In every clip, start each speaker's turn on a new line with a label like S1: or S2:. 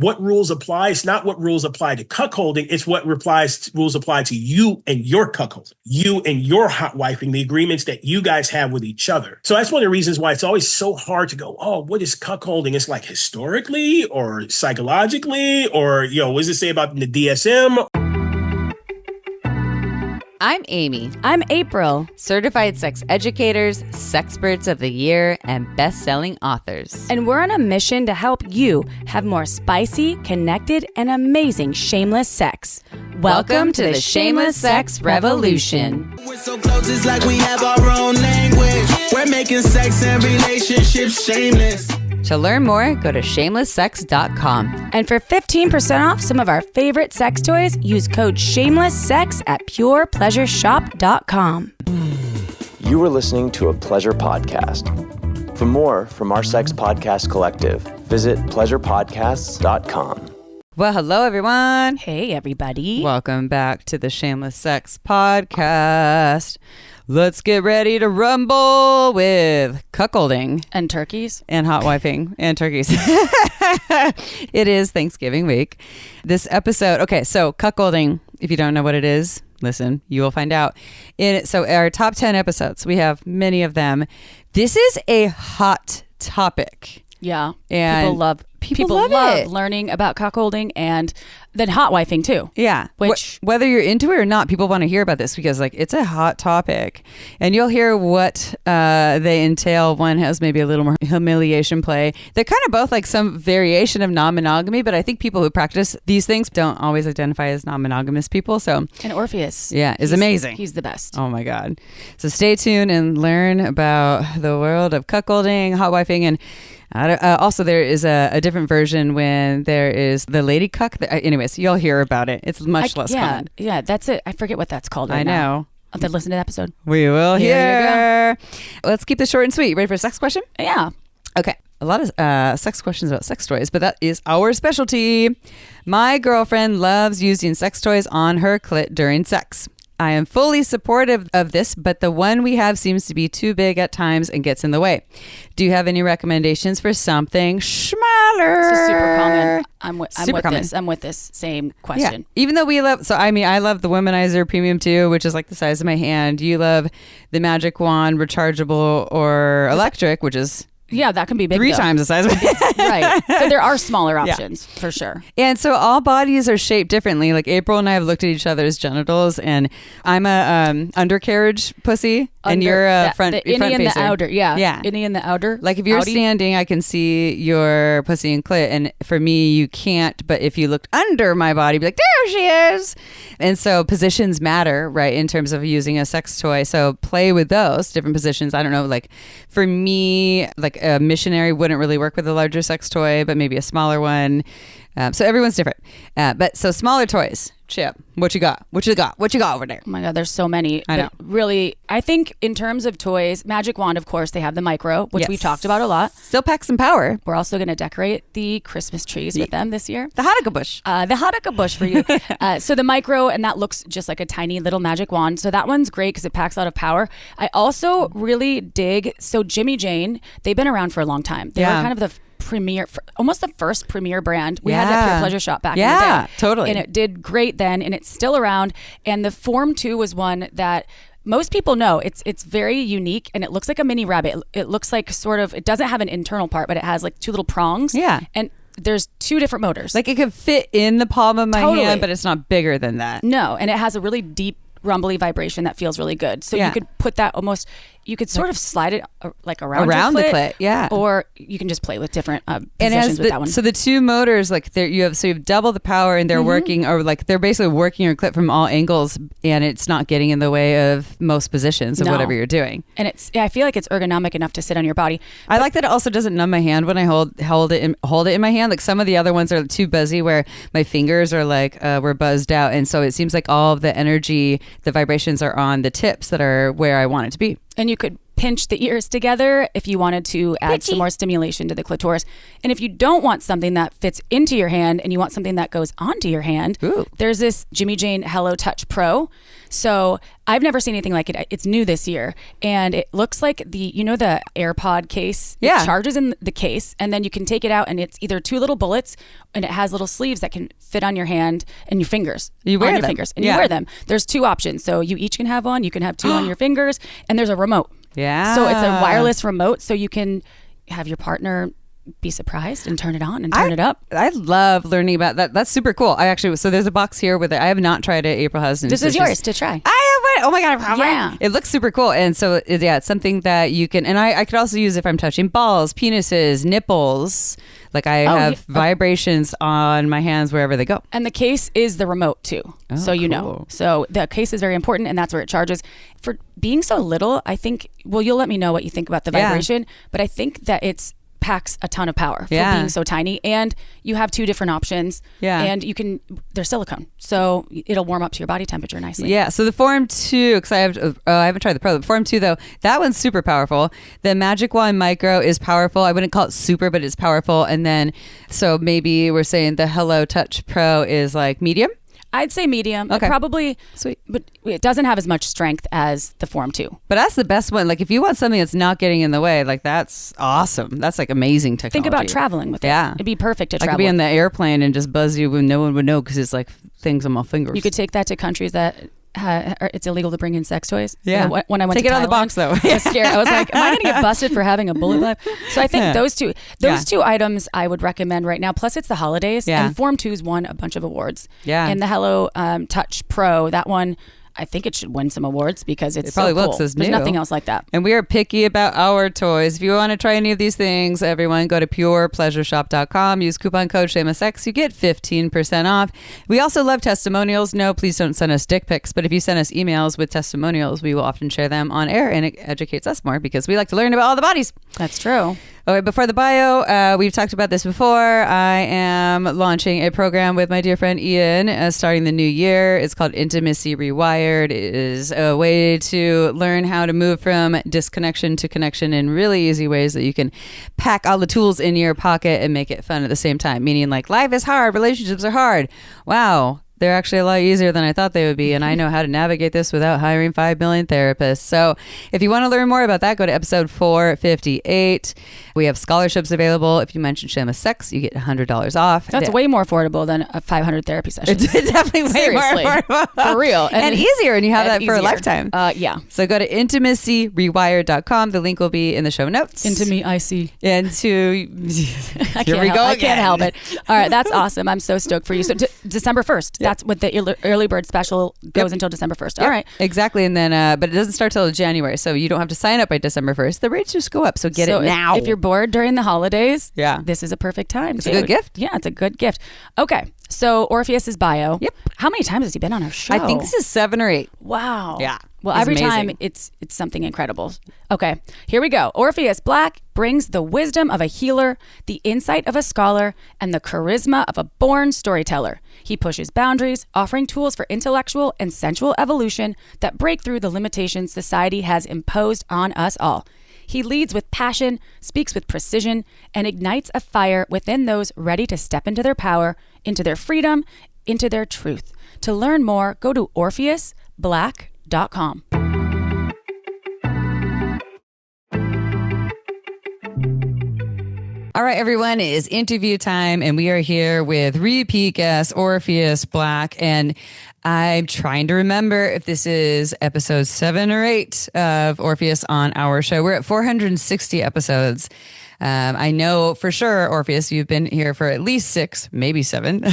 S1: what rules apply. It's not what rules apply to cuckolding. It's what rules apply to you and your cuckolding, you and your hot wifing, the agreements that you guys have with each other. So that's one of the reasons why it's always so hard to go, oh, what is cuckolding? It's like historically or psychologically, or, what does it say about the DSM?
S2: I'm Amy.
S3: I'm April.
S2: Certified sex educators, sexperts of the year, and best-selling authors.
S3: And we're on a mission to help you have more spicy, connected, and amazing shameless sex.
S2: Welcome to the Shameless Sex Revolution.
S4: We're so close, it's like we have our own language. We're making sex and relationships shameless.
S2: To learn more, go to shamelesssex.com.
S3: And for 15% off some of our favorite sex toys, use code SHAMELESSSEX at purepleasureshop.com.
S5: You are listening to a pleasure podcast. For more from our sex podcast collective, visit pleasurepodcasts.com.
S2: Well, hello, everyone.
S3: Hey, everybody.
S2: Welcome back to the Shameless Sex Podcast. Let's get ready to rumble with cuckolding.
S3: And turkeys.
S2: And hot wifing and turkeys. It is Thanksgiving week. This episode, okay, so cuckolding, if you don't know what it is, listen, you will find out. So our top 10 episodes, we have many of them. This is a hot topic.
S3: Yeah.
S2: And
S3: people love learning about cuckolding and then hot wifing too.
S2: Yeah.
S3: Which
S2: whether you're into it or not, people want to hear about this because it's a hot topic. And you'll hear what they entail. One has maybe a little more humiliation play. They're kind of both like some variation of non-monogamy, but I think people who practice these things don't always identify as non-monogamous people. So
S3: and Orpheus.
S2: Yeah, is amazing.
S3: He's the best.
S2: Oh my God. So stay tuned and learn about the world of cuckolding, hot wifing, and also, there is a different version when there is the lady cuck. Anyways, you'll hear about it. It's much less common.
S3: Yeah, that's it. I forget what that's called right now.
S2: I know.
S3: I'll have to listen to the episode.
S2: We will
S3: Here
S2: hear. Let's keep this short and sweet. Ready for a sex question?
S3: Yeah.
S2: Okay. A lot of sex questions about sex toys, but that is our specialty. My girlfriend loves using sex toys on her clit during sex. I am fully supportive of this, but the one we have seems to be too big at times and gets in the way. Do you have any recommendations for something smaller?
S3: This is super common. I'm with this same question.
S2: Yeah. Even though I love the Womanizer Premium 2, which is like the size of my hand. You love the Magic Wand rechargeable or electric, which is...
S3: Yeah, that can be big.
S2: 3 times the size of it.
S3: Right. So there are smaller options for sure.
S2: And so all bodies are shaped differently. Like April and I have looked at each other's genitals, and I'm a undercarriage pussy, and you're a front
S3: the innie
S2: front
S3: and
S2: facer.
S3: the outer. Yeah.
S2: Yeah.
S3: Innie and the outer.
S2: Like if you're
S3: outie.
S2: standing, I can see your pussy and clit, and for me, you can't. But if you looked under my body, be like, there she is. And so positions matter, right, in terms of using a sex toy. So play with those different positions. I don't know, like for me, like a missionary wouldn't really work with a larger sex toy, but maybe a smaller one. So everyone's different. But so smaller toys. Chip, what you got? What you got over there?
S3: Oh my God, there's so many.
S2: I know.
S3: Really, I think in terms of toys, Magic Wand, of course, they have the micro, which we talked about a lot.
S2: Still pack some power.
S3: We're also going to decorate the Christmas trees with them this year.
S2: The Hanukkah bush.
S3: The Hanukkah bush for you. So the micro, and that looks just like a tiny little magic wand. So that one's great because it packs a lot of power. I also really dig, so Jimmy Jane, they've been around for a long time. They were kind of the premier, almost the first premier brand we had at Pure Pleasure Shop back in the day.
S2: Yeah, totally.
S3: And it did great then, and it's still around. And the Form 2 was one that most people know. It's very unique, and it looks like a mini rabbit. It looks like it doesn't have an internal part, but it has like 2 little prongs.
S2: Yeah.
S3: And there's 2 different motors.
S2: Like it could fit in the palm of my hand, but it's not bigger than that.
S3: No, and it has a really deep rumbly vibration that feels really good. So you could put that you could sort of slide it like around
S2: the
S3: clit,
S2: clit, yeah.
S3: Or you can just play with different positions with that one.
S2: So the 2 motors, like you have double the power, and they're working, or like they're basically working your clit from all angles, and it's not getting in the way of most positions of whatever you're doing.
S3: And I feel like it's ergonomic enough to sit on your body.
S2: I like that it also doesn't numb my hand when I hold it in my hand. Like some of the other ones are too buzzy, where my fingers are like we're buzzed out, and so it seems like all of the energy, the vibrations are on the tips that are where I want it to be.
S3: And you could pinch the ears together if you wanted to add some more stimulation to the clitoris. And if you don't want something that fits into your hand and you want something that goes onto your hand, there's this Jimmy Jane Hello Touch Pro. So I've never seen anything like it. It's new this year. And it looks like the AirPod case.
S2: Yeah.
S3: It charges in the case, and then you can take it out, and it's either 2 little bullets, and it has little sleeves that can fit on your hand and your fingers.
S2: You wear
S3: on your
S2: them.
S3: fingers. And you wear them. There's 2 options. So you each can have one. You can have 2 on your fingers, and there's a remote.
S2: Yeah.
S3: So it's a wireless remote, so you can have your partner be surprised and turn it on and turn it up.
S2: I love learning about that. That's super cool. So there's a box here with it. I have not tried it. April has.
S3: This is yours to try.
S2: I have one. Oh my God.
S3: Yeah.
S2: It looks super cool. And so, it's something that you can, and I could also use if I'm touching balls, penises, nipples. Like I have vibrations on my hands wherever they go.
S3: And the case is the remote too. So you know.
S2: Cool.
S3: So the case is very important, and that's where it charges. For being so little, I think, well, you'll let me know what you think about the vibration, but I think that it's packs a ton of power for being so tiny, and you have 2 different options, and they're silicone, so it'll warm up to your body temperature nicely.
S2: So the Form 2, because I haven't tried the Pro, the Form 2 though, that one's super powerful. The Magic Wand Micro is powerful. I wouldn't call it super, but it's powerful. And then so maybe we're saying the Hello Touch Pro is like medium.
S3: I'd say medium.
S2: Okay.
S3: It probably,
S2: Sweet.
S3: but it doesn't have as much strength as the Form 2.
S2: But that's the best one. Like if you want something that's not getting in the way, like that's awesome. That's like amazing technology.
S3: Think about traveling with it.
S2: Yeah.
S3: It'd be perfect to
S2: I
S3: travel.
S2: could be on the airplane and just buzz you when no one would know because it's like things on my fingers.
S3: You could take that to countries that it's illegal to bring in sex toys.
S2: Yeah.
S3: When I went
S2: Take
S3: to
S2: it out of the
S3: Thailand,
S2: box though.
S3: I was scared. I was like, am I going to get busted for having a bullet live? So I think those two items I would recommend right now. Plus it's the holidays.
S2: Yeah.
S3: And Form 2's won a bunch of awards.
S2: Yeah.
S3: And the Hello Touch Pro, that one, I think it should win some awards because it's
S2: probably
S3: so
S2: will,
S3: cool.
S2: 'cause it's
S3: There's
S2: new.
S3: nothing else like that.
S2: And we are picky about our toys. If you want to try any of these things, everyone go to purepleasureshop.com. Use coupon code Shameless Sex. You get 15% off. We also love testimonials. No, please don't send us dick pics. But if you send us emails with testimonials, we will often share them on air, and it educates us more because we like to learn about all the bodies.
S3: That's true.
S2: Okay, before the bio, we've talked about this before. I am launching a program with my dear friend Ian starting the new year. It's called Intimacy Rewired. It is a way to learn how to move from disconnection to connection in really easy ways that you can pack all the tools in your pocket and make it fun at the same time. Meaning like life is hard, relationships are hard. Wow. They're actually a lot easier than I thought they would be. And I know how to navigate this without hiring 5 million therapists. So if you want to learn more about that, go to episode 458. We have scholarships available. If you mention Shameless Sex, you get $100 off.
S3: That's way more affordable than a 500 therapy sessions.
S2: It's definitely way
S3: Seriously.
S2: more affordable.
S3: For real.
S2: And easier. And you have that for a
S3: easier.
S2: lifetime.
S3: Yeah.
S2: So go to intimacyrewired.com. The link will be in the show notes.
S3: Into me, I see.
S2: And to...
S3: I
S2: Here we go
S3: I
S2: again.
S3: can't help it. All right, that's awesome. I'm so stoked for you. So December 1st, that's what the early bird special goes until December 1st. All right.
S2: Exactly. And then, but it doesn't start till January. So you don't have to sign up by December 1st. The rates just go up. So get it now.
S3: If you're bored during the holidays,
S2: Yeah.
S3: this is a perfect time.
S2: It's a good gift.
S3: Yeah, it's a good gift. Okay. So Orpheus's bio.
S2: Yep.
S3: How many times has he been on our show?
S2: I think this is 7 or 8.
S3: Wow.
S2: Yeah.
S3: Well,
S2: He's
S3: every
S2: amazing.
S3: time it's something incredible. Okay, here we go. Orpheus Black brings the wisdom of a healer, the insight of a scholar, and the charisma of a born storyteller. He pushes boundaries, offering tools for intellectual and sensual evolution that break through the limitations society has imposed on us all. He leads with passion, speaks with precision, and ignites a fire within those ready to step into their power, into their freedom, into their truth. To learn more, go to orpheusblack.com.
S2: All right, everyone, it is interview time, and we are here with repeat guest Orpheus Black. And I'm trying to remember if this is episode 7 or 8 of Orpheus on our show. We're at 460 episodes. I know for sure, Orpheus, you've been here for at least 6, maybe 7.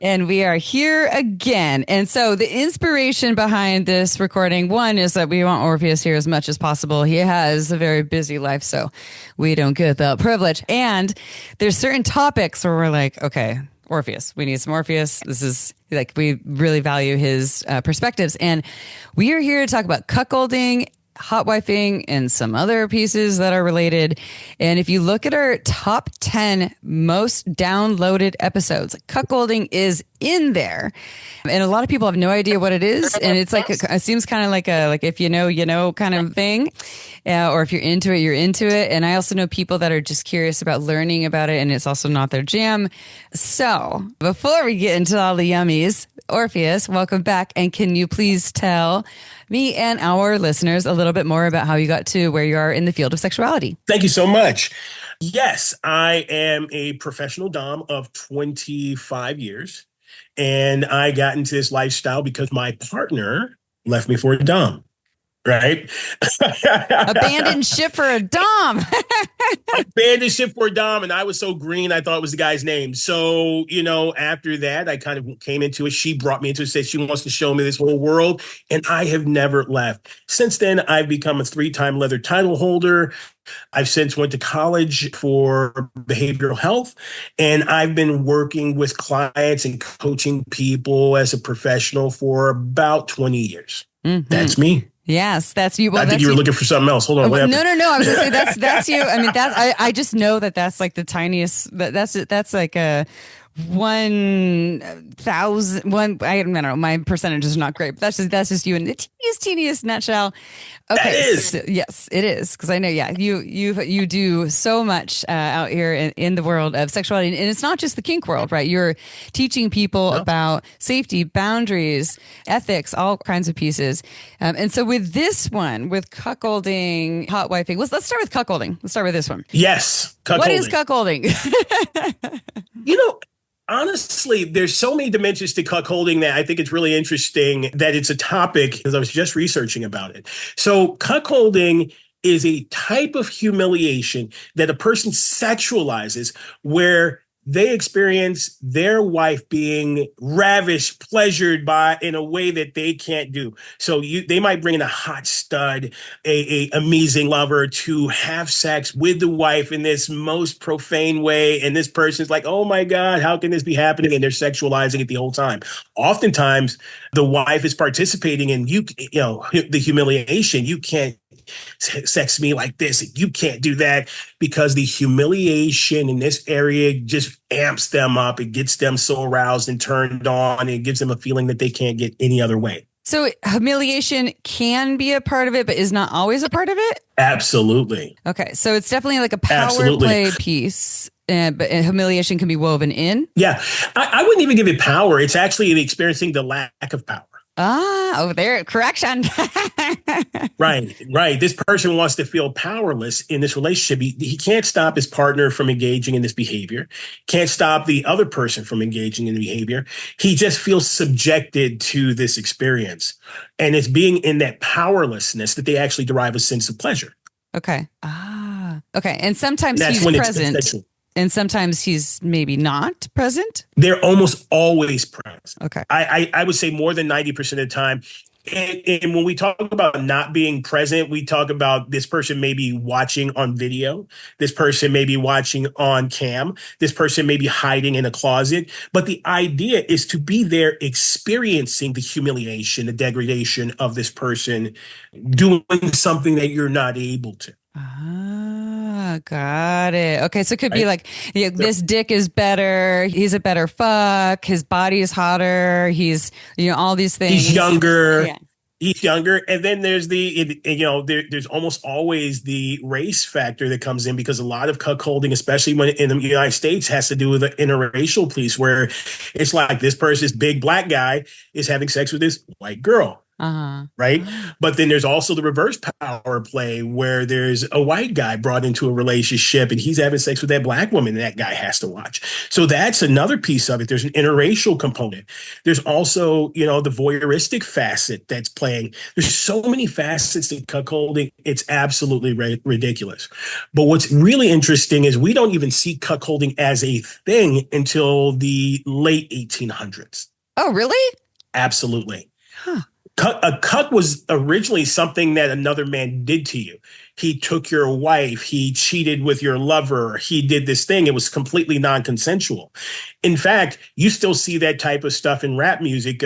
S2: And we are here again. And so the inspiration behind this recording, one, is that we want Orpheus here as much as possible. He has a very busy life, so we don't get that privilege. And there's certain topics where we're like, okay, Orpheus, we need some Orpheus. This is like, we really value his perspectives. And we are here to talk about cuckolding, hot wifing and some other pieces that are related. And if you look at our top 10 most downloaded episodes, cuckolding is in there. And a lot of people have no idea what it is. And it's like, it seems kind of like if you know, you know kind of thing. Or if you're into it, you're into it. And I also know people that are just curious about learning about it, and it's also not their jam. So before we get into all the yummies, Orpheus, welcome back. And can you please tell me and our listeners a little bit more about how you got to where you are in the field of sexuality?
S1: Thank you so much. Yes, I am a professional dom of 25 years. And I got into this lifestyle because my partner left me for a dom. Right?
S2: Abandoned ship for a dom.
S1: Abandoned ship for a dom. And I was so green, I thought it was the guy's name. So, after that, I kind of came into it. She brought me into it, said she wants to show me this whole world. And I have never left. Since then, I've become a 3-time leather title holder. I've since went to college for behavioral health, and I've been working with clients and coaching people as a professional for about 20 years. Mm-hmm. That's me.
S2: Yes, that's you. Well,
S1: I think you were looking for something else. Hold on.
S2: No. I was going to say that's you. I mean, I just know that's like the tiniest. That's like a 1,000. I don't know. My percentages are not great, but that's just you in the teeniest nutshell. Okay.
S1: That is.
S2: So, yes, it is. Because I know, you do so much out here in the world of sexuality. And it's not just the kink world, right? You're teaching people about safety, boundaries, ethics, all kinds of pieces. And so with this one, with cuckolding, hot wifing, let's start with cuckolding. Let's start with this one.
S1: Yes. Cuckolding.
S2: What is cuckolding?
S1: Honestly, there's so many dimensions to cuckolding that I think it's really interesting that it's a topic, because I was just researching about it. So cuckolding is a type of humiliation that a person sexualizes where they experience their wife being ravished, pleasured by in a way that they can't do. So they might bring in a hot stud, a amazing lover to have sex with the wife in this most profane way. And this person's like, oh my God, how can this be happening? And they're sexualizing it the whole time. Oftentimes the wife is participating in, the humiliation. You can't sex me like this. You can't do that, because the humiliation in this area just amps them up. It gets them so aroused and turned on. And it gives them a feeling that they can't get any other way.
S2: So humiliation can be a part of it, but is not always a part of it?
S1: Absolutely.
S2: Okay. So it's definitely like a power play piece. But humiliation can be woven in?
S1: Yeah. I wouldn't even give it power. It's actually experiencing the lack of power.
S2: There, correction.
S1: Right. This person wants to feel powerless in this relationship. He can't stop his partner from engaging in this behavior, can't stop the other person from engaging in the behavior. He just feels subjected to this experience. And it's being in that powerlessness that they actually derive a sense of pleasure.
S2: Okay. Okay. And sometimes he's present. And sometimes he's maybe not present?
S1: They're almost always present.
S2: Okay.
S1: I would say more than 90% of the time. And when we talk about not being present, we talk about this person may be watching on video. This person may be watching on cam. This person may be hiding in a closet. But the idea is to be there experiencing the humiliation, the degradation of this person doing something that you're not able to.
S2: Got it. Okay, so it could be like, this dick is better. He's a better fuck. His body is hotter. He's, all these things.
S1: He's younger. Yeah. He's younger. And then there's there's almost always the race factor that comes in, because a lot of cuckolding, especially when in the United States, has to do with the interracial piece, where it's like this person's big black guy is having sex with this white girl. Right. But then there's also the reverse power play, where there's a white guy brought into a relationship and he's having sex with that black woman and that guy has to watch. So that's another piece of it. There's an interracial component. There's also, the voyeuristic facet that's playing. There's so many facets to cuckolding. It's absolutely ridiculous. But what's really interesting is we don't even see cuckolding as a thing until the late 1800s.
S2: Oh, really?
S1: Absolutely. Huh. A cuck was originally something that another man did to you. He took your wife. He cheated with your lover. He did this thing. It was completely non-consensual. In fact, you still see that type of stuff in rap music.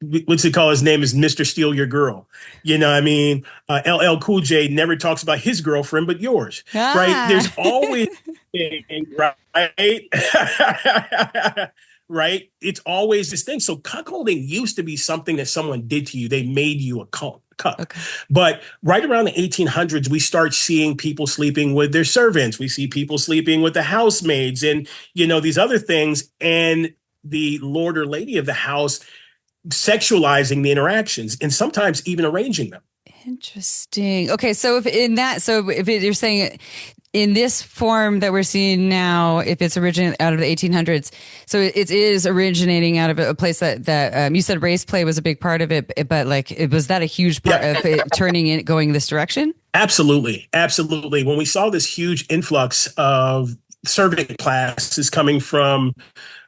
S1: what's it called? His name is Mr. Steal Your Girl. You know what I mean? LL Cool J never talks about his girlfriend, but yours, right? There's always, right? Right? It's always this thing. So cuckolding used to be something that someone did to you. They made you a cuck. Okay. But right around the 1800s, we start seeing people sleeping with their servants. We see people sleeping with the housemaids and, these other things. And the lord or lady of the house sexualizing the interactions and sometimes even arranging them.
S2: Interesting. Okay. So you're saying in this form that we're seeing now, if it's originating out of the 1800s, so it is originating out of a place that you said race play was a big part of it, but was that a huge part of it turning it, going this direction?
S1: Absolutely. Absolutely. When we saw this huge influx of servant classes coming from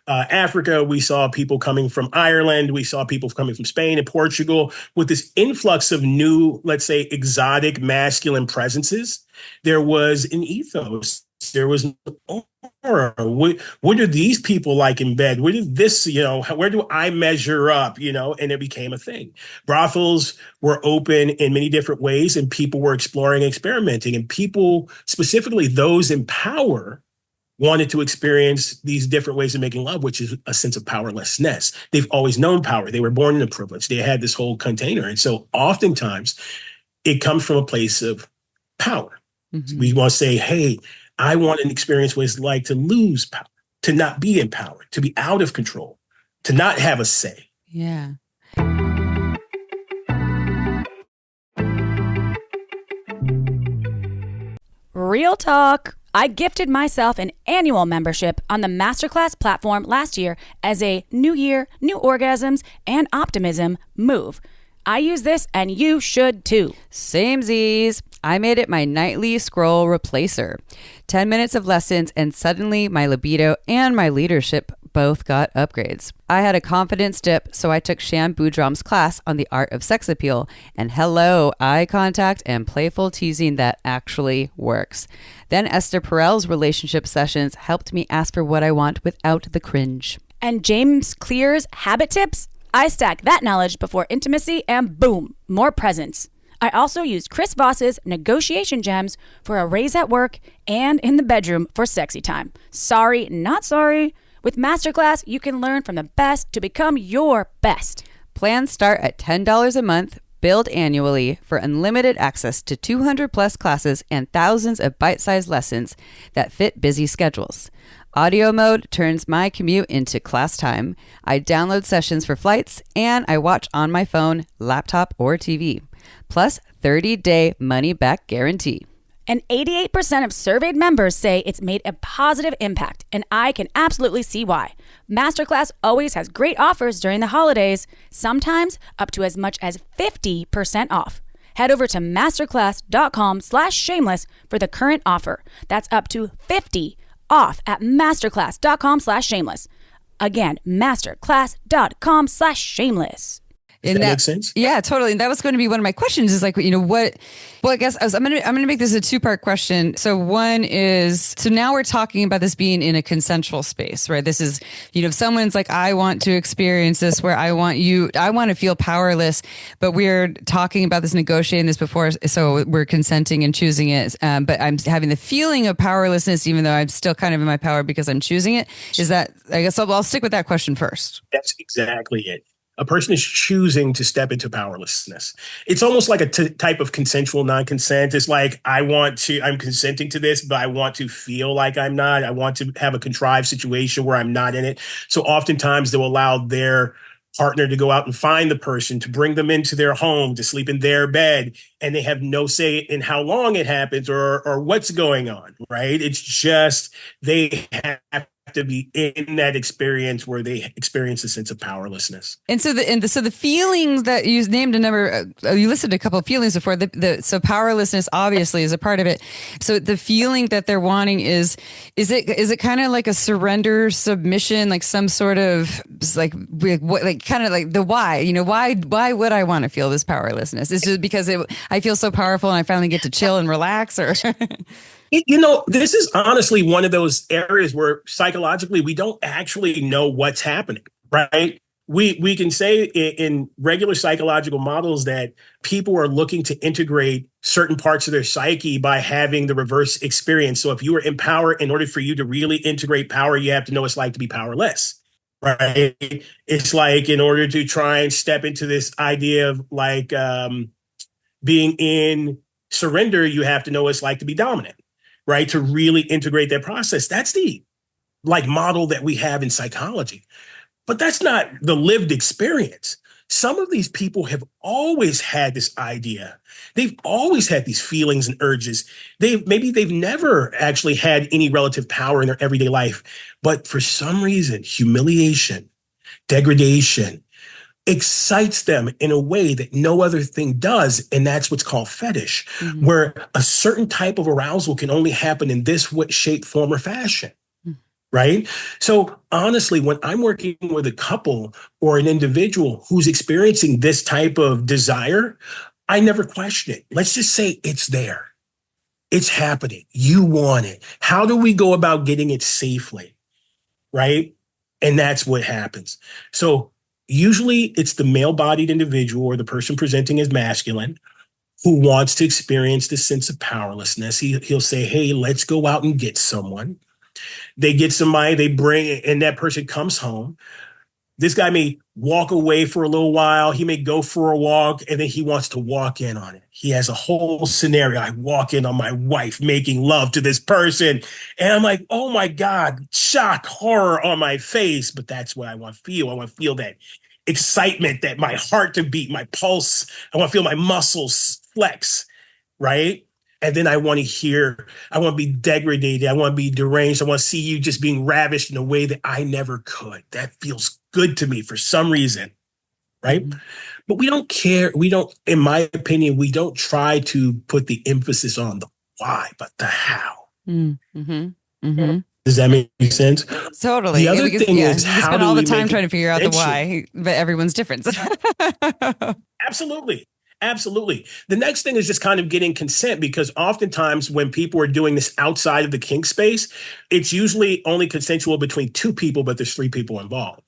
S1: Africa, we saw people coming from Ireland, we saw people coming from Spain and Portugal with this influx of new, let's say, exotic masculine presences. There was an ethos. There was an aura. What are these people like in bed? What is this, where do I measure up, and it became a thing. Brothels were open in many different ways and people were exploring, experimenting, and people, specifically those in power, wanted to experience these different ways of making love, which is a sense of powerlessness. They've always known power. They were born in a privilege. They had this whole container. And so oftentimes it comes from a place of power. Mm-hmm. We want to say, hey, I want an experience what it's like to lose power, to not be in power, to be out of control, to not have a say.
S2: Yeah.
S3: Real talk. I gifted myself an annual membership on the Masterclass platform last year as a new year, new orgasms, and optimism move. I use this and you should too.
S2: Samesies. I made it my nightly scroll replacer. 10 minutes of lessons and suddenly my libido and my leadership both got upgrades. I had a confidence dip, so I took Sham Boudram's class on the art of sex appeal, and hello, eye contact and playful teasing that actually works. Then Esther Perel's relationship sessions helped me ask for what I want without the cringe.
S3: And James Clear's habit tips? I stack that knowledge before intimacy and boom, more presents. I also used Chris Voss's negotiation gems for a raise at work and in the bedroom for sexy time. Sorry, not sorry. With Masterclass, you can learn from the best to become your best.
S2: Plans start at $10 a month, billed annually for unlimited access to 200 plus classes and thousands of bite-sized lessons that fit busy schedules. Audio mode turns my commute into class time. I download sessions for flights, and I watch on my phone, laptop, or TV. Plus 30-day money-back guarantee.
S3: And 88% of surveyed members say it's made a positive impact, and I can absolutely see why. Masterclass always has great offers during the holidays, sometimes up to as much as 50% off. Head over to masterclass.com/shameless for the current offer. That's up to 50 off at masterclass.com/shameless. Again, masterclass.com/shameless.
S1: Does that make sense?
S2: Yeah, totally. And that was going to be one of my questions is what, well, I guess I'm going to make this a two-part question. So one is, so now we're talking about this being in a consensual space, right? This is, if someone's like, I want to experience this where I want to feel powerless, but we're talking about this, negotiating this before. So we're consenting and choosing it. But I'm having the feeling of powerlessness, even though I'm still kind of in my power because I'm choosing it. Is that, I guess I'll stick with that question first.
S1: That's exactly it. A person is choosing to step into powerlessness. It's almost like a type of consensual non-consent. It's like, I'm consenting to this, but I want to feel like I'm not. I want to have a contrived situation where I'm not in it. So oftentimes they'll allow their partner to go out and find the person, to bring them into their home, to sleep in their bed, and they have no say in how long it happens or what's going on, right? It's just they have to be in that experience where they experience a sense of powerlessness.
S2: And so the feelings that you named a number, you listed a couple of feelings before. So powerlessness obviously is a part of it. So the feeling that they're wanting is it kind of like a surrender, submission, like some sort of kind of like the why? Why would I want to feel this powerlessness? Is it because I feel so powerful and I finally get to chill and relax, or?
S1: This is honestly one of those areas where psychologically we don't actually know what's happening, right? we can say in regular psychological models that people are looking to integrate certain parts of their psyche by having the reverse experience. So if you were in power, in order for you to really integrate power, you have to know what it's like to be powerless, right? It's like in order to try and step into this idea of like being in surrender, you have to know what it's like to be dominant, right? To really integrate that process. That's the like model that we have in psychology. But that's not the lived experience. Some of these people have always had this idea. They've always had these feelings and urges. Maybe they've never actually had any relative power in their everyday life. But for some reason, humiliation, degradation excites them in a way that no other thing does. And that's what's called fetish, where a certain type of arousal can only happen in this shape, form, or fashion. Right? So honestly, when I'm working with a couple or an individual who's experiencing this type of desire, I never question it. Let's just say it's there. It's happening. You want it. How do we go about getting it safely? Right? And that's what happens. So usually it's the male-bodied individual or the person presenting as masculine who wants to experience this sense of powerlessness. He'll say, hey, let's go out and get someone. They get somebody, they bring it, and that person comes home. This guy may walk away for a little while. He may go for a walk, and then he wants to walk in on it. He has a whole scenario. I walk in on my wife making love to this person, and I'm like, oh my God, shock, horror on my face. But that's what I want to feel. I want to feel that excitement, that my heart to beat, my pulse. I want to feel my muscles flex, right? And then I want to be degraded. I want to be deranged. I want to see you just being ravished in a way that I never could. That feels good to me for some reason, right? But we don't care. In my opinion, we don't try to put the emphasis on the why, but the how. Does that make sense?
S2: Totally.
S1: The other thing is
S2: how spend all the time trying to figure out the why, but everyone's different.
S1: Absolutely. Absolutely. The next thing is just kind of getting consent, because oftentimes when people are doing this outside of the kink space, it's usually only consensual between two people, but there's three people involved.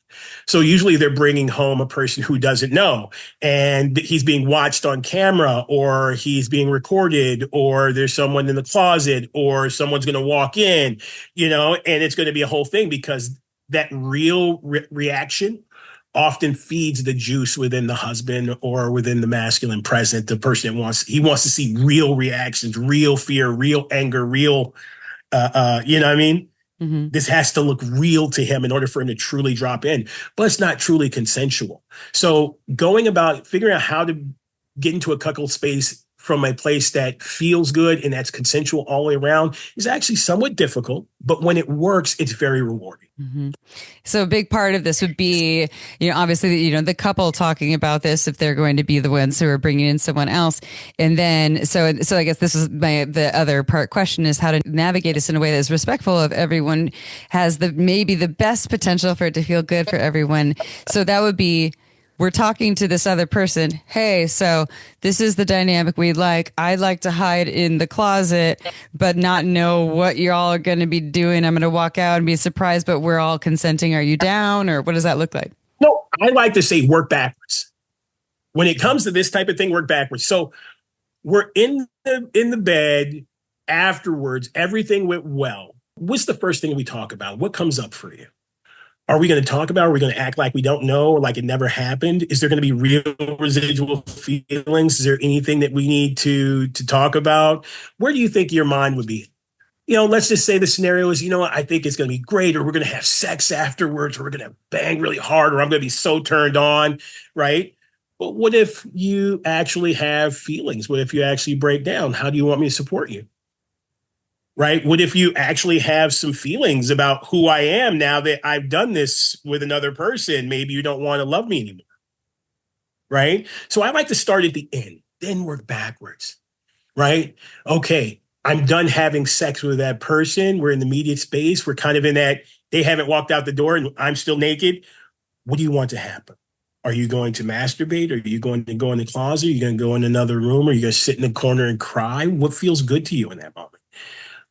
S1: So usually they're bringing home a person who doesn't know, and he's being watched on camera, or he's being recorded, or there's someone in the closet, or someone's going to walk in, and it's going to be a whole thing, because that real reaction often feeds the juice within the husband or within the masculine present, the person that wants to see real reactions, real fear, real anger, real, you know what I mean? This has to look real to him in order for him to truly drop in, but it's not truly consensual. So going about figuring out how to get into a cuckold space from a place that feels good and that's consensual all the way around is actually somewhat difficult, but when it works, it's very rewarding.
S2: So a big part of this would be, obviously, the couple talking about this if they're going to be the ones who are bringing in someone else. And then, so I guess this is the other part question is how to navigate this in a way that's respectful of everyone, has maybe the best potential for it to feel good for everyone. So that would be, we're talking to this other person. Hey, so this is the dynamic we like. I'd like to hide in the closet, but not know what you're all going to be doing. I'm going to walk out and be surprised, but we're all consenting. Are you down, or what does that look like?
S1: No, I like to say work backwards. When it comes to this type of thing, work backwards. So we're in the bed afterwards. Everything went well. What's the first thing we talk about? What comes up for you? Are we going to talk about it? Are we going to act like we don't know or like it never happened? Is there going to be real residual feelings? Is there anything that we need to talk about? Where do you think your mind would be? Let's just say the scenario is, I think it's going to be great, or we're going to have sex afterwards, or we're going to bang really hard, or I'm going to be so turned on, right? But what if you actually have feelings? What if you actually break down? How do you want me to support you? Right? What if you actually have some feelings about who I am now that I've done this with another person? Maybe you don't want to love me anymore. Right? So I like to start at the end, then work backwards. Right? Okay, I'm done having sex with that person. We're in the immediate space. We're kind of in that, they haven't walked out the door and I'm still naked. What do you want to happen? Are you going to masturbate? Are you going to go in the closet? Are you going to go in another room? Are you going to sit in the corner and cry? What feels good to you in that moment?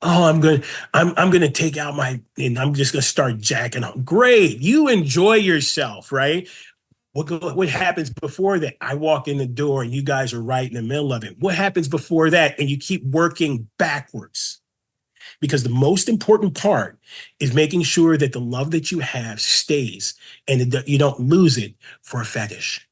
S1: Oh, I'm going to take out and I'm just going to start jacking off. Great. You enjoy yourself, right? What happens before that? I walk in the door and you guys are right in the middle of it. What happens before that? And you keep working backwards. Because the most important part is making sure that the love that you have stays and that you don't lose it for a fetish.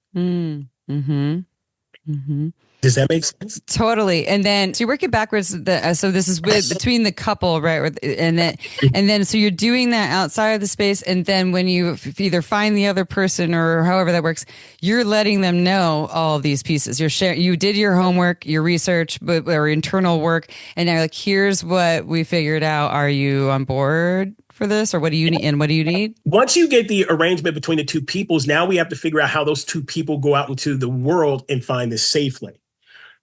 S1: Does that make sense?
S2: Totally. And then, so you work it backwards. So this is between the couple, right? And then, so you're doing that outside of the space. And then when you either find the other person or however that works, you're letting them know all of these pieces. You did your homework, your research, or internal work. And now you're like, here's what we figured out. Are you on board for this, or what do you need? And what do you need?
S1: Once you get the arrangement between the two peoples, now we have to figure out how those two people go out into the world and find this safely.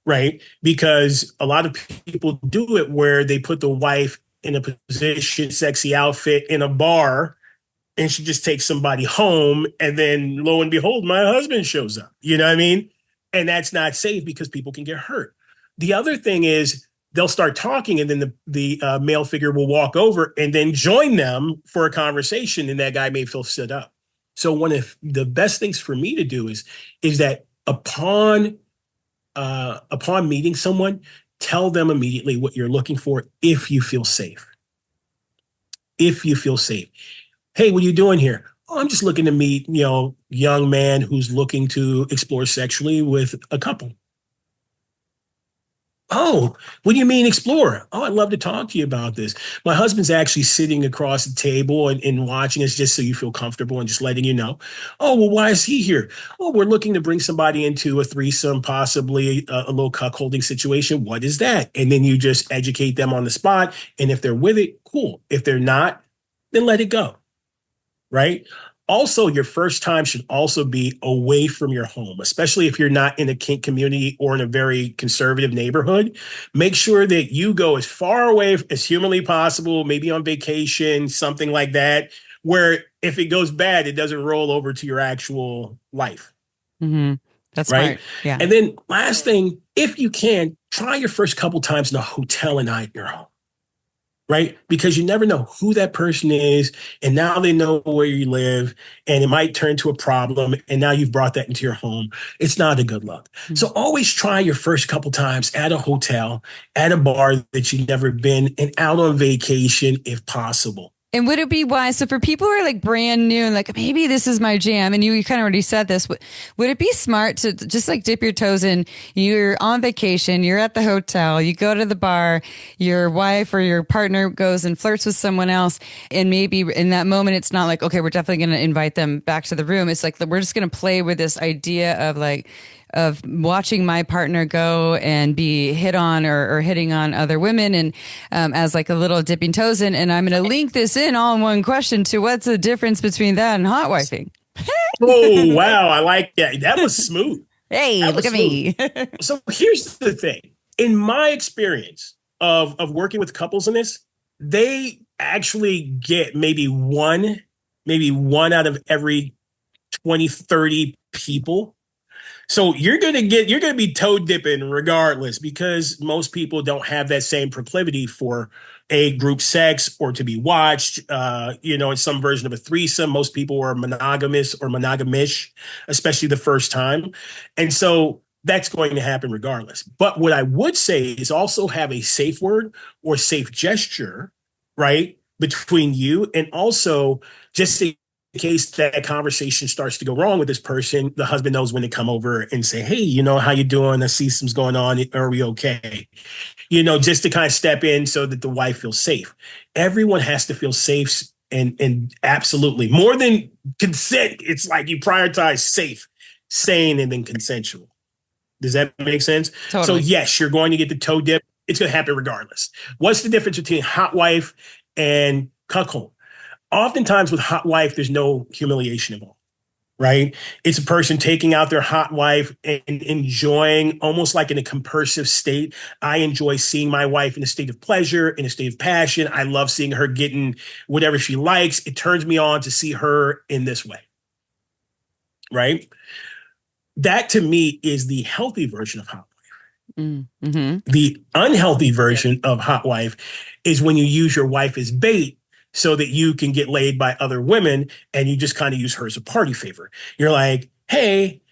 S1: Right? Because a lot of people do it where they put the wife in a position, sexy outfit in a bar, and she just takes somebody home. And then lo and behold, my husband shows up. You know what I mean? And that's not safe because people can get hurt. The other thing is they'll start talking and then the male figure will walk over and then join them for a conversation. And that guy may feel set up. So one of the best things for me to do is that upon meeting someone, tell them immediately what you're looking for if you feel safe. If you feel safe. Hey, what are you doing here? Oh, I'm just looking to meet, young man who's looking to explore sexually with a couple. Oh, what do you mean explore? Oh, I'd love to talk to you about this. My husband's actually sitting across the table and watching us just so you feel comfortable and just letting you know. Oh, well, why is he here? Oh, we're looking to bring somebody into a threesome, possibly a little cuckolding situation. What is that? And then you just educate them on the spot. And if they're with it, cool. If they're not, then let it go. Right? Also, your first time should also be away from your home, especially if you're not in a kink community or in a very conservative neighborhood. Make sure that you go as far away as humanly possible, maybe on vacation, something like that, where if it goes bad, it doesn't roll over to your actual life.
S2: Mm-hmm. That's
S1: right.
S2: Smart. Yeah.
S1: And then last thing, if you can, try your first couple times in a hotel and not at your home. Right? Because you never know who that person is. And now they know where you live and it might turn to a problem. And now you've brought that into your home. It's not a good look. Mm-hmm. So always try your first couple times at a hotel, at a bar that you've never been, and out on vacation if possible.
S2: And would it be wise? So for people who are like brand new and like, maybe this is my jam, and you kind of already said this, would it be smart to just like dip your toes in? You're on vacation, you're at the hotel, you go to the bar, your wife or your partner goes and flirts with someone else. And maybe in that moment, it's not like, okay, we're definitely going to invite them back to the room. It's like, we're just going to play with this idea of watching my partner go and be hit on or hitting on other women, and as like a little dipping toes in. And I'm going to link this in all in one question to what's the difference between that and hot wifing?
S1: Oh, wow. I like that. That was smooth.
S2: Hey, look at me.
S1: So here's the thing. In my experience of working with couples in this, they actually get maybe one out of every 20, 30 people. So you're going to be toe dipping regardless, because most people don't have that same proclivity for a group sex or to be watched, in some version of a threesome. Most people are monogamous or monogamish, especially the first time. And so that's going to happen regardless. But what I would say is also have a safe word or safe gesture, right, between you, and also just in case that conversation starts to go wrong with this person, the husband knows when to come over and say, hey, how you doing? I see something's going on. Are we okay? Just to kind of step in so that the wife feels safe. Everyone has to feel safe, and absolutely more than consent. It's like you prioritize safe, sane, and then consensual. Does that make sense?
S2: Totally.
S1: So yes, you're going to get the toe dip. It's going to happen regardless. What's the difference between hot wife and cuckold? Oftentimes with hot wife, there's no humiliation involved, right? It's a person taking out their hot wife and enjoying, almost like in a compulsive state. I enjoy seeing my wife in a state of pleasure, in a state of passion. I love seeing her getting whatever she likes. It turns me on to see her in this way, right? That to me is the healthy version of hot wife. Mm-hmm. The unhealthy version of hot wife is when you use your wife as bait so that you can get laid by other women, and you just kind of use her as a party favor. You're like, hey,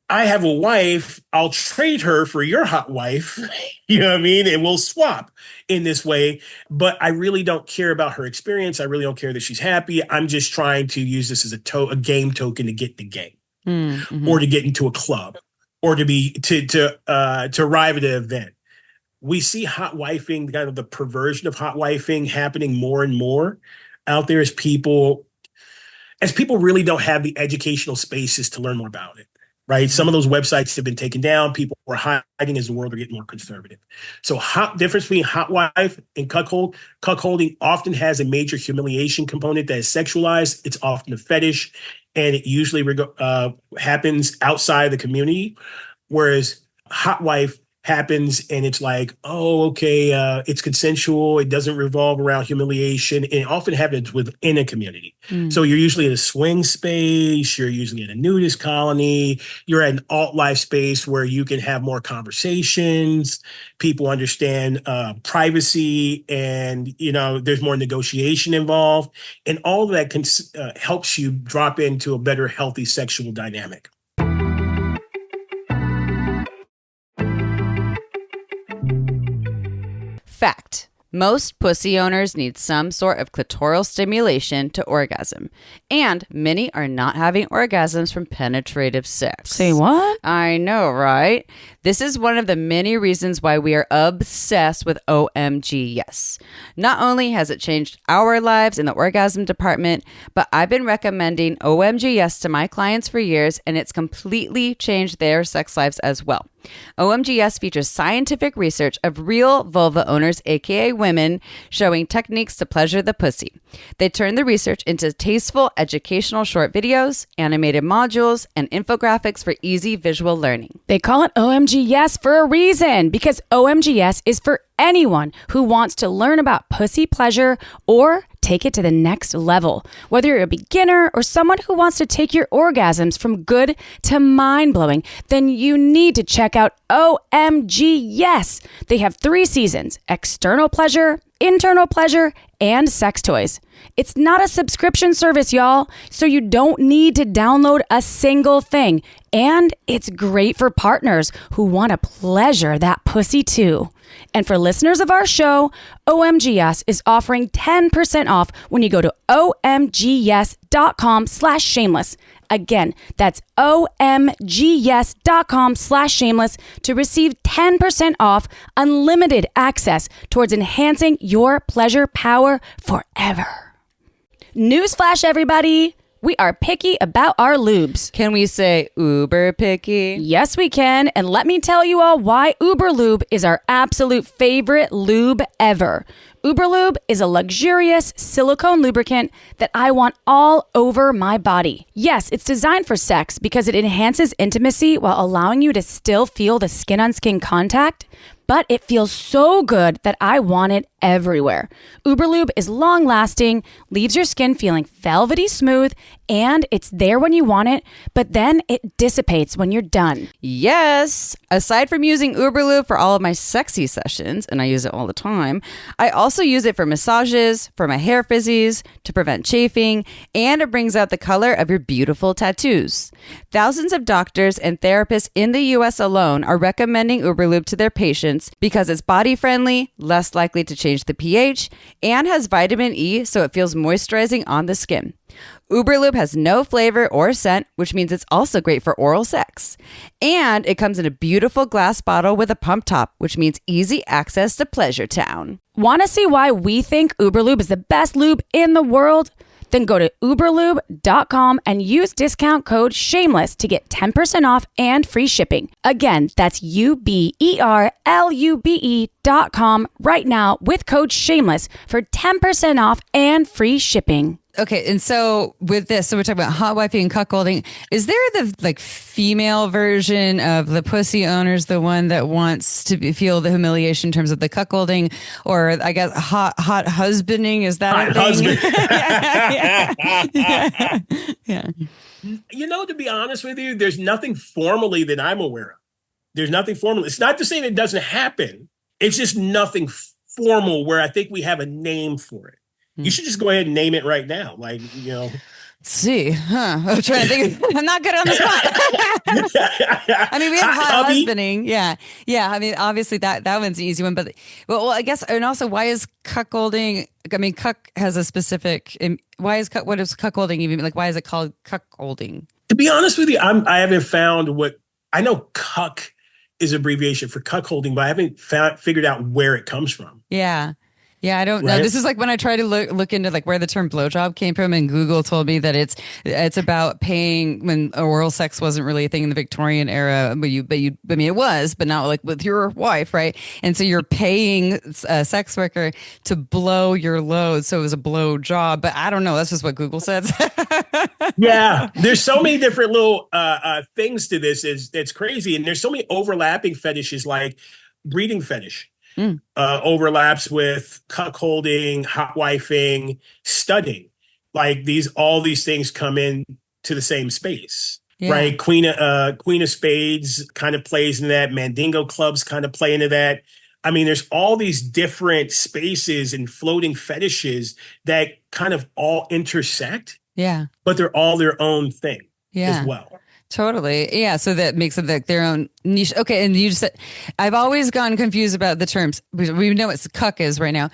S1: I have a wife, I'll trade her for your hot wife. You know what I mean? And we'll swap in this way. But I really don't care about her experience. I really don't care that she's happy. I'm just trying to use this as a game token to get the game, or to get into a club, or to arrive at an event. We see hot wifing, kind of the perversion of hot wifing happening more and more out there as people really don't have the educational spaces to learn more about it. Right. Some of those websites have been taken down. People are hiding as the world are getting more conservative. So difference between hot wife and cuckolding often has a major humiliation component that is sexualized. It's often a fetish, and it usually happens outside the community. Whereas hot wife happens and it's like, oh, okay, it's consensual. It doesn't revolve around humiliation. And it often happens within a community. So you're usually in a swing space. You're usually in a nudist colony. You're at an alt-life space where you can have more conversations. People understand privacy, and, there's more negotiation involved. And all of that helps you drop into a better, healthy sexual dynamic.
S2: Fact. Most pussy owners need some sort of clitoral stimulation to orgasm, and many are not having orgasms from penetrative sex.
S3: Say what?
S2: I know, right? This is one of the many reasons why we are obsessed with OMG Yes. Not only has it changed our lives in the orgasm department, but I've been recommending OMG Yes to my clients for years, and it's completely changed their sex lives as well. OMG Yes features scientific research of real vulva owners, aka women, showing techniques to pleasure the pussy. They turn the research into tasteful, educational short videos, animated modules, and infographics for easy visual learning.
S3: They call it OMG Yes for a reason, because OMG Yes is for anyone who wants to learn about pussy pleasure or take it to the next level. Whether you're a beginner or someone who wants to take your orgasms from good to mind-blowing, then you need to check out OMG Yes. They have 3 seasons: external pleasure, internal pleasure, and sex toys. It's not a subscription service, y'all, so you don't need to download a single thing. And it's great for partners who want to pleasure that pussy too. And for listeners of our show, OMGS is offering 10% off when you go to omgyes.com/shameless. Again, that's omgyes.com/shameless to receive 10% off unlimited access towards enhancing your pleasure power forever. Newsflash, everybody. We are picky about our lubes.
S2: Can we say uber picky?
S3: Yes, we can. And let me tell you all why Uber Lube is our absolute favorite lube ever. Uber Lube is a luxurious silicone lubricant that I want all over my body. Yes, it's designed for sex because it enhances intimacy while allowing you to still feel the skin-on-skin contact, but it feels so good that I want it everywhere. Uber Lube is long-lasting, leaves your skin feeling velvety smooth, and it's there when you want it, but then it dissipates when you're done.
S2: Yes! Aside from using Uber Lube for all of my sexy sessions, and I use it all the time, I also use it for massages, for my hair frizzies, to prevent chafing, and it brings out the color of your beautiful tattoos. Thousands of doctors and therapists in the US alone are recommending Uber Lube to their patients because it's body-friendly, less likely to change the pH, and has vitamin E so it feels moisturizing on the skin. Uber Lube has no flavor or scent, which means it's also great for oral sex. And it comes in a beautiful glass bottle with a pump top, which means easy access to Pleasure Town.
S3: Want to see why we think Uber Lube is the best lube in the world? Then go to uberlube.com and use discount code SHAMELESS to get 10% off and free shipping. Again, that's uberlube.com right now with code SHAMELESS for 10% off and free shipping.
S2: Okay, and so with this, so we're talking about hot wifing and cuckolding. Is there the female version of the pussy owners, the one that wants to feel the humiliation in terms of the cuckolding, or I guess hot husbanding? Is that a thing?
S1: Yeah. To be honest with you, there's nothing formally that I'm aware of. There's nothing formal. It's not to say that it doesn't happen. It's just nothing formal where I think we have a name for it. You should just go ahead and name it right now.
S2: I'm trying to think. I'm not good on the spot. I mean, we have hot husbanding. Yeah. I mean, obviously that one's an easy one, but well, I guess, and also, why is cuckolding? I mean, cuck has a specific. What is cuckolding even like? Why is it called cuckolding?
S1: To be honest with you, I haven't found what I know. Cuck is abbreviation for cuckolding, but I haven't figured out where it comes from.
S2: Yeah, I don't know. This is like when I try to look into like where the term blowjob came from, and Google told me that it's about paying when oral sex wasn't really a thing in the Victorian era. But I mean, it was, but not like with your wife, right? And so you're paying a sex worker to blow your load, so it was a blow job. But I don't know. That's just what Google says.
S1: Yeah, there's so many different little things to this. It's crazy, and there's so many overlapping fetishes, like breeding fetish. Overlaps with cuckolding, hot wifing, studding. Like all these things come in to the same space, right? Queen of Spades kind of plays into that. Mandingo clubs kind of play into that. I mean, there's all these different spaces and floating fetishes that kind of all intersect.
S2: Yeah, but
S1: they're all their own thing as well.
S2: Totally. Yeah. So that makes it like their own niche. Okay. And you just said, I've always gotten confused about the terms. We know what cuck is right now.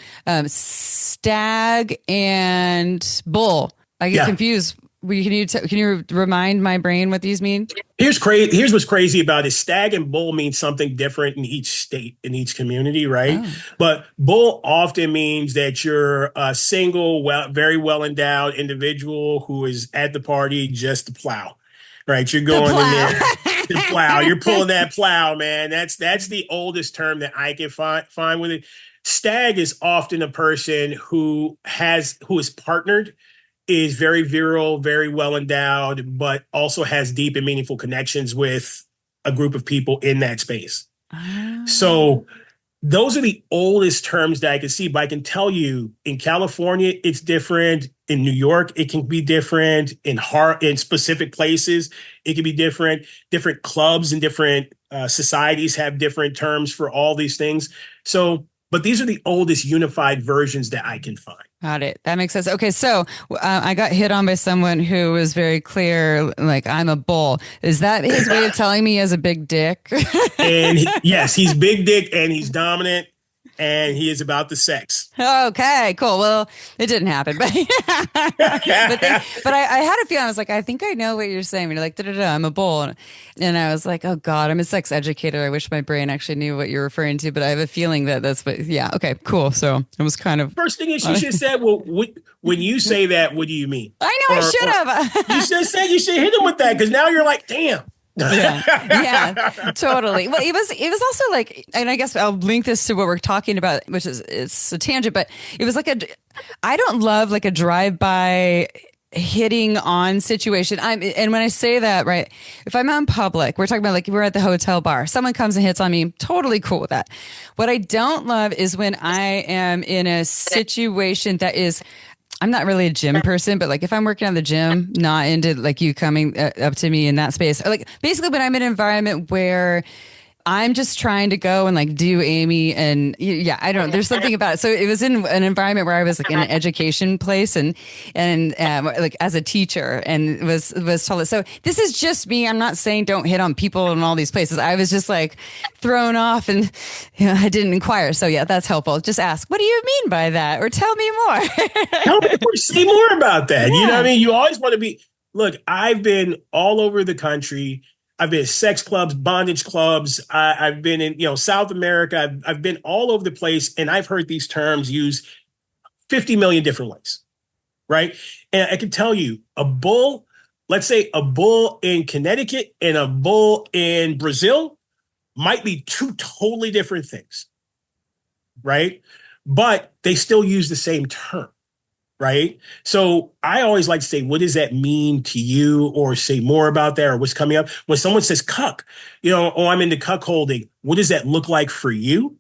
S2: Stag and bull. I get confused. Can you remind my brain what these mean?
S1: Here's what's crazy about it. Stag and bull means something different in each state, in each community, right? Oh. But bull often means that you're a single, very well endowed individual who is at the party just to plow. Right, you're going in there to plow. You're pulling that plow, man. That's the oldest term that I can find with it. Stag is often a person who is partnered, is very virile, very well endowed, but also has deep and meaningful connections with a group of people in that space. Oh. So those are the oldest terms that I can see, but I can tell you in California, it's different. In New York, it can be different. In specific places, it can be different. Different clubs and different societies have different terms for all these things. So, but these are the oldest unified versions that I can find.
S2: Got it. That makes sense. Okay, so I got hit on by someone who was very clear, like, I'm a bull. Is that his way of telling me he has a big dick?
S1: And yes, he's big dick and he's dominant. And he is about the sex.
S2: Okay, cool. Well, it didn't happen, but but I had a feeling. I was like, I think I know what you're saying. You're like, I'm a bull, and I was like, oh God, I'm a sex educator. I wish my brain actually knew what you're referring to, but I have a feeling that that's what. Yeah. Okay. Cool. So it was kind of
S1: first thing is you should have said, well, when you say that, what do you mean?
S2: I know I should have.
S1: You should hit him with that because now you're like, damn.
S2: Yeah, totally. Well, it was also like, and I guess I'll link this to what we're talking about, which is it's a tangent, but it was like I don't love like a drive-by hitting on situation. And when I say that, right, if I'm out in public, we're talking about like we're at the hotel bar, someone comes and hits on me, totally cool with that. What I don't love is when I am in a situation that is, I'm not really a gym person, but like if I'm working on the gym, not into like you coming up to me in that space, or like basically when I'm in an environment where I'm just trying to go and like do Amy and I don't, there's something about it. So it was in an environment where I was like in an education place and like as a teacher and was told it. So this is just me. I'm not saying don't hit on people in all these places. I was just like thrown off and I didn't inquire. So yeah, that's helpful. Just ask, what do you mean by that? Or tell me more.
S1: Tell me more, say more about that. Yeah. You know what I mean? You always want to be, look, I've been all over the country. I've been in sex clubs, bondage clubs. I've been in, South America. I've been all over the place, and I've heard these terms used 50 million different ways, right? And I can tell you, a bull, let's say a bull in Connecticut and a bull in Brazil might be two totally different things, right? But they still use the same term. Right. So I always like to say, what does that mean to you, or say more about that, or what's coming up when someone says cuck, I'm into cuckolding. What does that look like for you?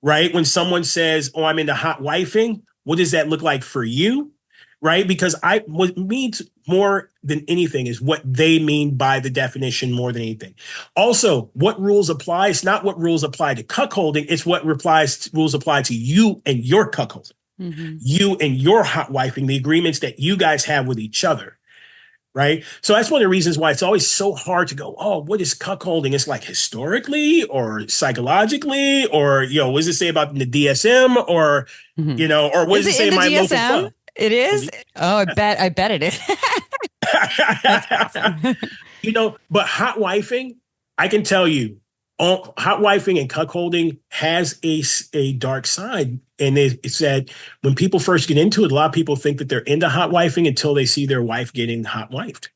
S1: Right. When someone says, I'm into hot wifing, what does that look like for you? Right. Because what means more than anything is what they mean by the definition more than anything. Also, what rules apply? It's not what rules apply to cuckolding. It's what rules apply to you and your cuckolding. Mm-hmm. You and your hot wifing, the agreements that you guys have with each other. Right. So that's one of the reasons why it's always so hard to go, oh, what is cuckolding? It's like historically or psychologically, or, what does it say about the DSM or, or what does it say in my local club?
S2: It is? Oh, I bet it is. That's awesome.
S1: But hot wifing, I can tell you, hot wifing and cuckolding has a dark side. And it said when people first get into it, a lot of people think that they're into hot wifing until they see their wife getting hot wifed.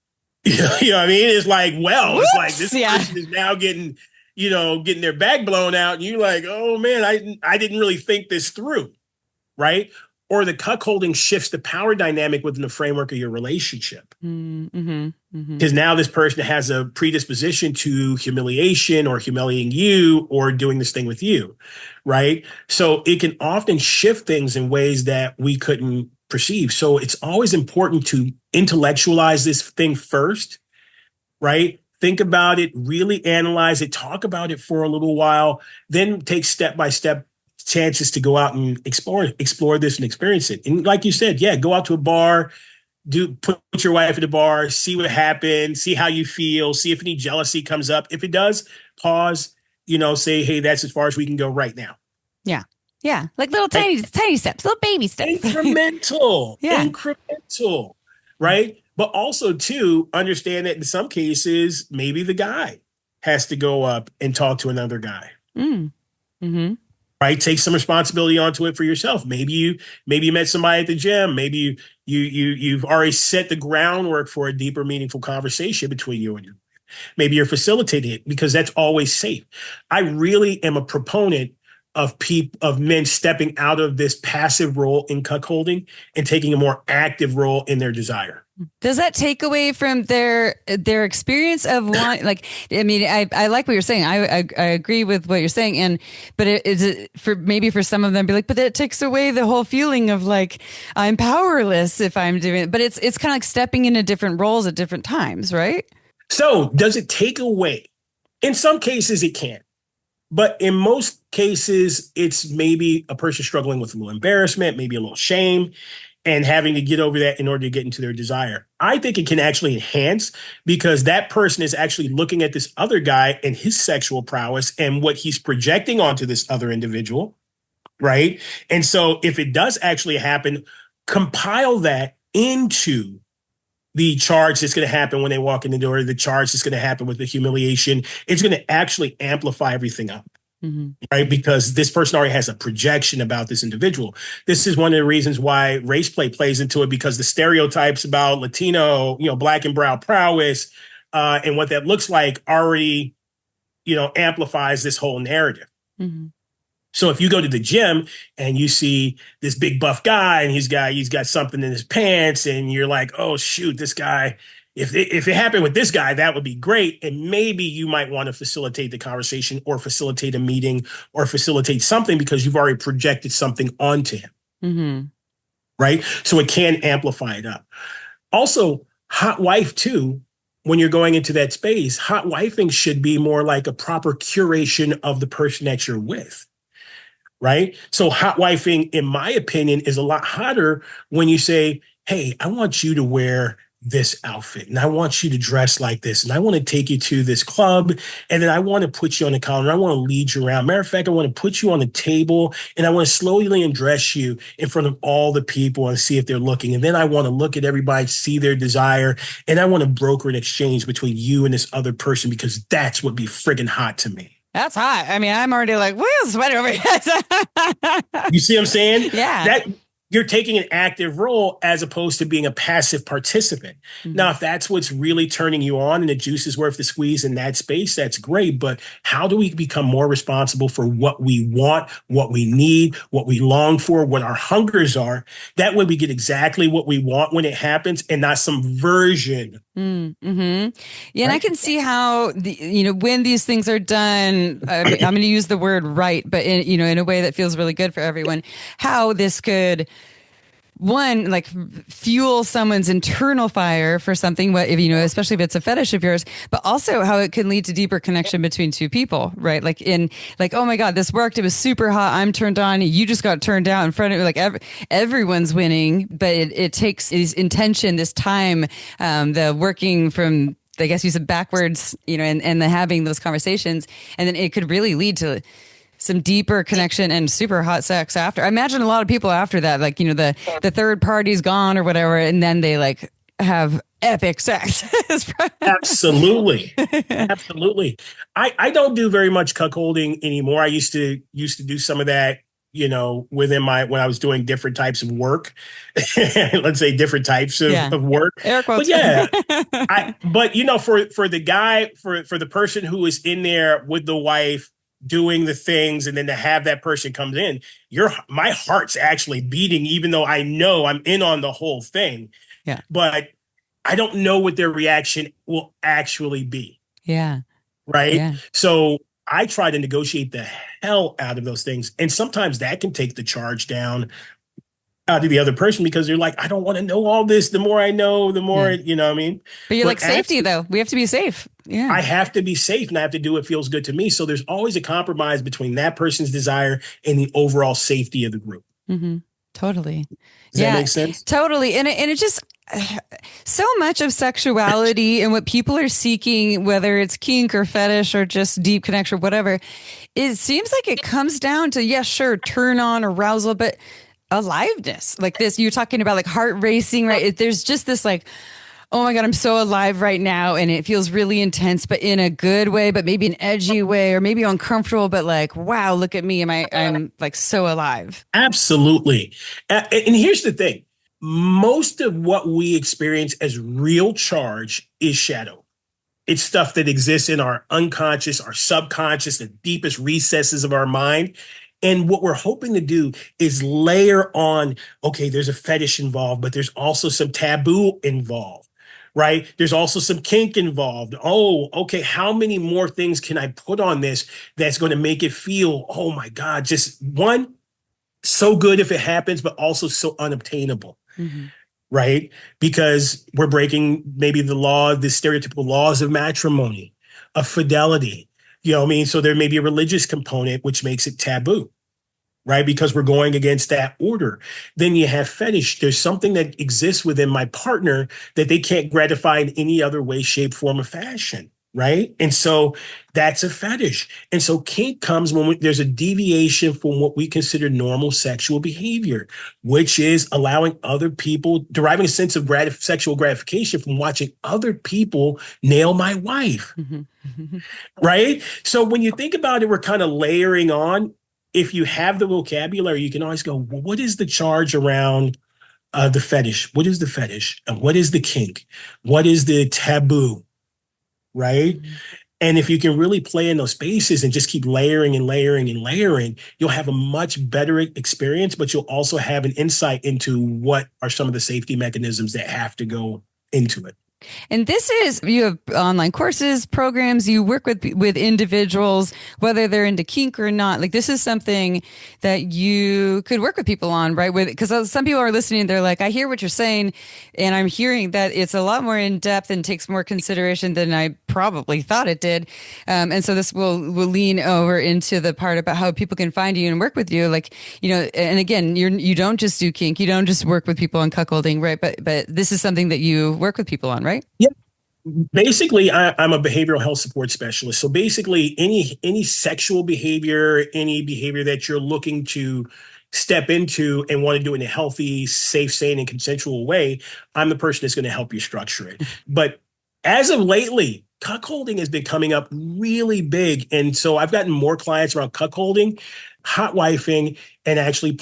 S1: You know what I mean? It's like, well, it's like this person is now getting their back blown out. And you're like, oh man, I didn't really think this through. Right. Or the cuckolding shifts the power dynamic within the framework of your relationship. Because now this person has a predisposition to humiliation or humiliating you or doing this thing with you, right? So it can often shift things in ways that we couldn't perceive. So it's always important to intellectualize this thing first, right? Think about it, really analyze it, talk about it for a little while, then take step-by-step chances to go out and explore this and experience it. And like you said, go out to a bar, put your wife at the bar, see what happens, see how you feel, see if any jealousy comes up. If it does, pause, say, hey, that's as far as we can go right now.
S2: Yeah. Yeah. Like little tiny steps, little baby steps.
S1: Incremental. Incremental. Right. But also too, understand that in some cases, maybe the guy has to go up and talk to another guy. Right. Take some responsibility onto it for yourself. Maybe you met somebody at the gym. Maybe you've already set the groundwork for a deeper, meaningful conversation between you and your wife. Maybe you're facilitating it because that's always safe. I really am a proponent of men stepping out of this passive role in cuckolding and taking a more active role in their desire.
S2: Does that take away from their experience of one? Like, I mean, I like what you're saying. I agree with what you're saying. But is it for some of them be like, but that takes away the whole feeling of like, I'm powerless if I'm doing it. But it's kind of like stepping into different roles at different times, right?
S1: So does it take away? In some cases it can. But in most cases, it's maybe a person struggling with a little embarrassment, maybe a little shame, and having to get over that in order to get into their desire. I think it can actually enhance because that person is actually looking at this other guy and his sexual prowess and what he's projecting onto this other individual, right? And so if it does actually happen, compile that into the charge that's going to happen when they walk in the door, the charge that's going to happen with the humiliation. It's going to actually amplify everything up. Right? Because this person already has a projection about this individual. This is one of the reasons why race play plays into it, because the stereotypes about Latino, black and brown prowess, and what that looks like already, amplifies this whole narrative. So if you go to the gym and you see this big buff guy and he's got something in his pants and you're like, oh shoot, this guy, if it happened with this guy, that would be great. And maybe you might want to facilitate the conversation or facilitate a meeting or facilitate something because you've already projected something onto him. Right? So it can amplify it up. Also, hot wife too, when you're going into that space, hot wifing should be more like a proper curation of the person that you're with. Right? So hot wifing, in my opinion, is a lot hotter when you say, hey, I want you to wear this outfit and I want you to dress like this and I want to take you to this club and then I want to put you on the counter. I want to lead you around. Matter of fact, I want to put you on the table and I want to slowly undress you in front of all the people and see if they're looking. And then I want to look at everybody, see their desire, and I want to broker an exchange between you and this other person because that's what be friggin' hot to me.
S2: That's hot. I mean, I'm already like, woo, sweating over here.
S1: You see what I'm saying?
S2: Yeah.
S1: That you're taking an active role as opposed to being a passive participant. Now, if that's what's really turning you on and the juice is worth the squeeze in that space, that's great. But how do we become more responsible for what we want, what we need, what we long for, what our hungers are? That way we get exactly what we want when it happens and not some version.
S2: Yeah, right? And I can see how when these things are done, I'm going to use the word right, but in a way that feels really good for everyone, how this could one, like fuel someone's internal fire for something, what if, especially if it's a fetish of yours, but also how it can lead to deeper connection between two people, right? Like oh my God, this worked. It was super hot. I'm turned on. You just got turned out in front of me. Like everyone's winning, but it takes this intention, this time, the working from, I guess you said backwards, and the having those conversations. And then it could really lead to some deeper connection and super hot sex after. I imagine a lot of people after that, like, the third party's gone or whatever, and then they like have epic sex.
S1: Absolutely. Absolutely. I don't do very much cuckolding anymore. I used to do some of that, when I was doing different types of work, let's say different types of work.
S2: Air quotes.
S1: But yeah, for the guy, for the person who is in there with the wife doing the things, and then to have that person comes in, my heart's actually beating, even though I know I'm in on the whole thing.
S2: Yeah.
S1: But I don't know what their reaction will actually be.
S2: Yeah.
S1: Right.
S2: Yeah.
S1: So I try to negotiate the hell out of those things. And sometimes that can take the charge down out of the other person, because they're like, I don't want to know all this. The more I know, the more, what I mean?
S2: But you're like, safety though. We have to be safe. Yeah.
S1: I have to be safe, and I have to do what feels good to me. So there's always a compromise between that person's desire and the overall safety of the group.
S2: Mm-hmm. Totally.
S1: Does that make sense?
S2: Totally. And it just, so much of sexuality and what people are seeking, whether it's kink or fetish or just deep connection or whatever, it seems like it comes down to, yes, sure, turn on, arousal, but aliveness. Like this, you're talking about like heart racing, right? There's just this like, oh my God, I'm so alive right now. And it feels really intense, but in a good way, but maybe an edgy way, or maybe uncomfortable, but like, wow, look at me. I'm like so alive.
S1: Absolutely. And here's the thing. Most of what we experience as real charge is shadow. It's stuff that exists in our unconscious, our subconscious, the deepest recesses of our mind. And what we're hoping to do is layer on, okay, there's a fetish involved, but there's also some taboo involved, right? There's also some kink involved. Oh, okay, how many more things can I put on this that's going to make it feel, oh my God, just one, so good if it happens, but also so unobtainable, right? Because we're breaking maybe the stereotypical laws of matrimony, of fidelity. You know what I mean? So there may be a religious component, which makes it taboo, right? Because we're going against that order. Then you have fetish. There's something that exists within my partner that they can't gratify in any other way, shape, form, or fashion, right? And so that's a fetish. And so kink comes when there's a deviation from what we consider normal sexual behavior, which is allowing other people, deriving a sense of sexual gratification from watching other people nail my wife. Right? So when you think about it, we're kind of layering on. If you have the vocabulary, you can always go, well, what is the charge around the fetish? What is the fetish? And what is the kink? What is the taboo? Right? And if you can really play in those spaces and just keep layering and layering and layering, you'll have a much better experience, but you'll also have an insight into what are some of the safety mechanisms that have to go into it.
S2: And you have online courses, programs, you work with individuals, whether they're into kink or not. Like this is something that you could work with people on, right? Because some people are listening, they're like, I hear what you're saying, and I'm hearing that it's a lot more in depth and takes more consideration than I probably thought it did. And so this will lean over into the part about how people can find you and work with you. Like, and again, you don't just do kink, you don't just work with people on cuckolding, right? But this is something that you work with people on, right?
S1: Yeah. Basically, I'm a behavioral health support specialist. So basically, any sexual behavior, any behavior that you're looking to step into and want to do it in a healthy, safe, sane, and consensual way, I'm the person that's going to help you structure it. But as of lately, cuckolding has been coming up really big. And so I've gotten more clients around cuckolding, hot wifing, and actually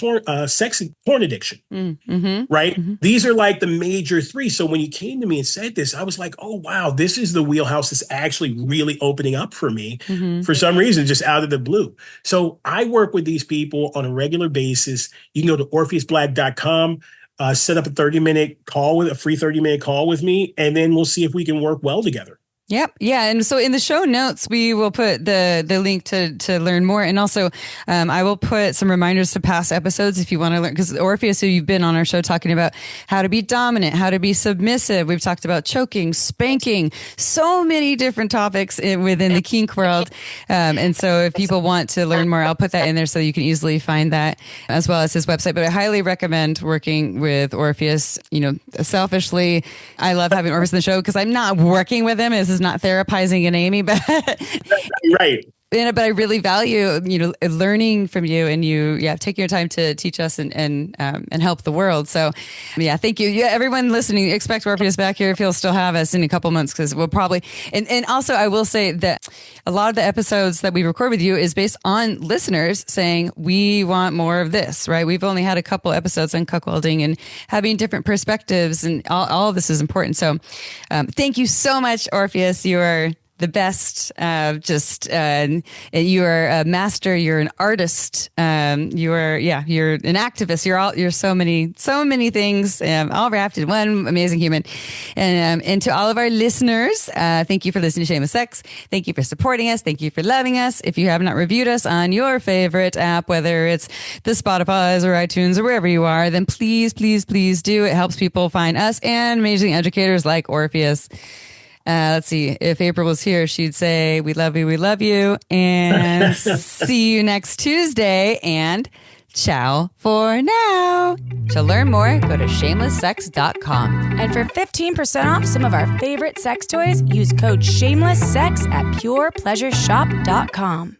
S1: sex and porn addiction, right? These are like the major three. So when you came to me and said this, I was like, oh, wow, this is the wheelhouse that's actually really opening up for me for some reason, just out of the blue. So I work with these people on a regular basis. You can go to orpheusblack.com, set up a 30-minute call with a free 30-minute call with me, and then we'll see if we can work well together.
S2: Yep. Yeah. And so in the show notes, we will put the link to learn more. And also, I will put some reminders to past episodes if you want to learn, because Orpheus, who you've been on our show talking about how to be dominant, how to be submissive. We've talked about choking, spanking, so many different topics within the kink world. And so if people want to learn more, I'll put that in there so you can easily find that, as well as his website. But I highly recommend working with Orpheus. Selfishly, I love having Orpheus in the show because I'm not working with him. This is not therapizing an Amy, but
S1: right.
S2: But I really value, learning from you, and you, taking your time to teach us and help the world. So, thank you. Yeah, everyone listening, expect Orpheus back here if he'll still have us in a couple months, because we'll probably, and also I will say that a lot of the episodes that we record with you is based on listeners saying, we want more of this, right? We've only had a couple episodes on cuckolding and having different perspectives, and all of this is important. So, thank you so much, Orpheus. You are the best. You are a master. You're an artist. You're an activist. You're so many things, all wrapped in one amazing human. And to all of our listeners, thank you for listening to Shameless Sex. Thank you for supporting us. Thank you for loving us. If you have not reviewed us on your favorite app, whether it's the Spotify's or iTunes or wherever you are, then please, please, please do. It helps people find us and amazing educators like Orpheus. Let's see. If April was here, she'd say, we love you, and see you next Tuesday, and ciao for now. To learn more, go to shamelesssex.com.
S3: And for 15% off some of our favorite sex toys, use code SHAMELESSSEX at purepleasureshop.com.